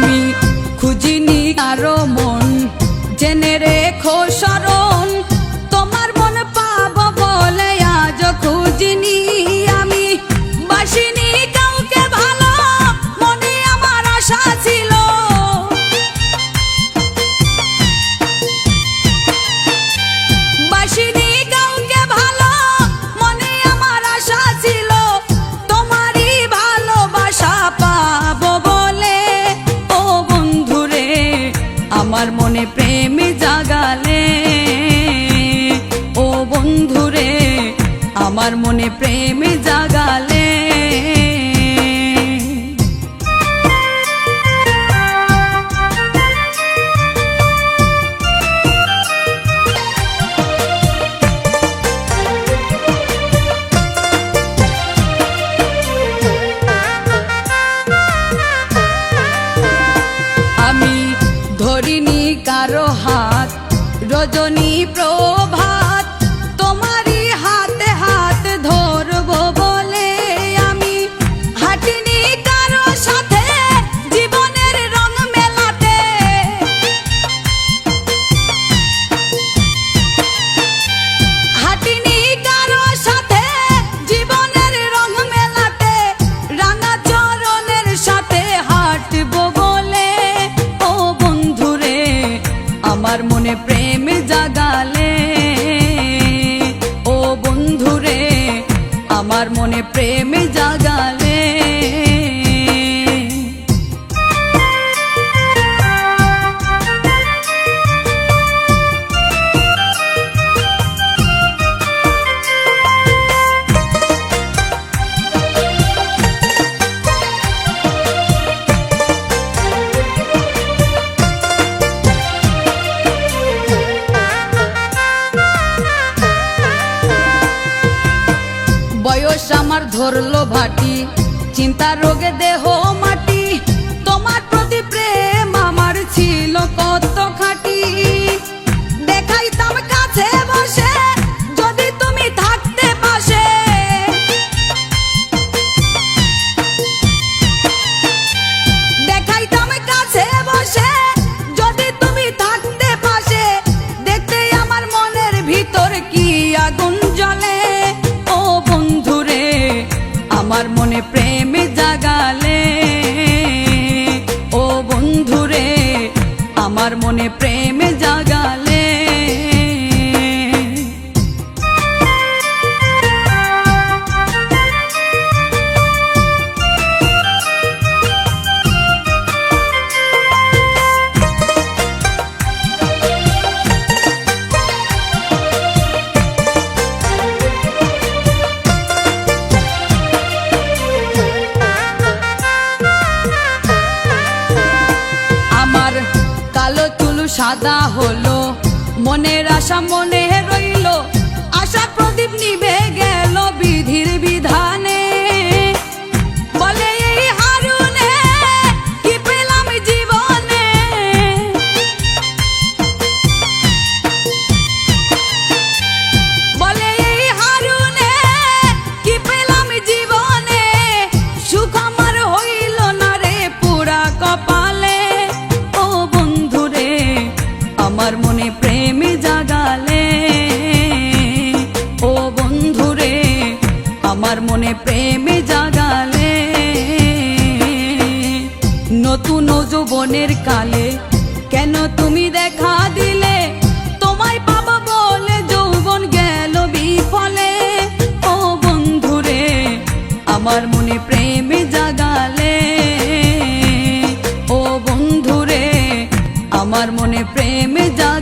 আমি খুঁজিনি কারো মন, জেনে রেখো শরণ, তোমার মন পাবো বলে আজ খুঁজিনি। আমি বাসিনি কাউকে ভালো, মনে আমার আশা ছিল। বাসিনি কাউকে ভালো, মনে আমার আশা ছিল, তোমারই ভালোবাসা পাবো বলে। ও বন্ধুরে আমার মনে প্রেম জাগালে, ও বন্ধুরে আমার মনে প্রেম জাগালে। আমি ধরিনি কারো হাত, রজনী প্রভাত, তোমারই হাতে হাত ধরবো বলে। আমি হাঁটিনি কারো সাথে জীবনের রং মেলাতে, হাঁটিনি কারো সাথে জীবনের রং মেলাতে, রাঙা চরণের সাথে হাঁটবো বলে। ও বন্ধুরে আমার মনে প্রেম জাগালে, ও বন্ধুরে আমার মনে প্রেম জাগালে। বয়স আমার ধরলো ভাটি, চিন্তা রোগে দেহ মাটি, তোমার প্রতি প্রেম আমার ছিল কত খাঁটি। দেখাইতাম কাছে বসে যদি তুমি থাকতে পাশে, দেখাইতাম কাছে বসে যদি তুমি থাকতে পাশে, দেখতে আমার মনের ভিতর কি আগুন জ্বলে। ও বন্ধুরে আমার মনে প্রেম জাগালে, ও বন্ধুরে আমার মনে প্রেম জাগালে। কালো চুল সাদা হলো, মনের আশা মনে রইল, আশা প্রদীপ নিভে গেল বিধির বিধানে। বলে এই হারুনে কি পেলাম জীবনে, বলে এই হারুনে কি পেলাম জীবনে, সুখ আমার হইল না রে পুরা কপালে। আমার মনে প্রেম জাগালে, ও বন্ধুরে আমার মনে প্রেম জাগালে। নতুন যৌবনের কালে কেন তুমি দেখা দিলে, তোমায় পাবো বলে যৌবন গেল বিফলে। ও বন্ধুরে আমার মনে প্রেম জাগালে, ও বন্ধুরে আমার মনে প্রেম জাগালে।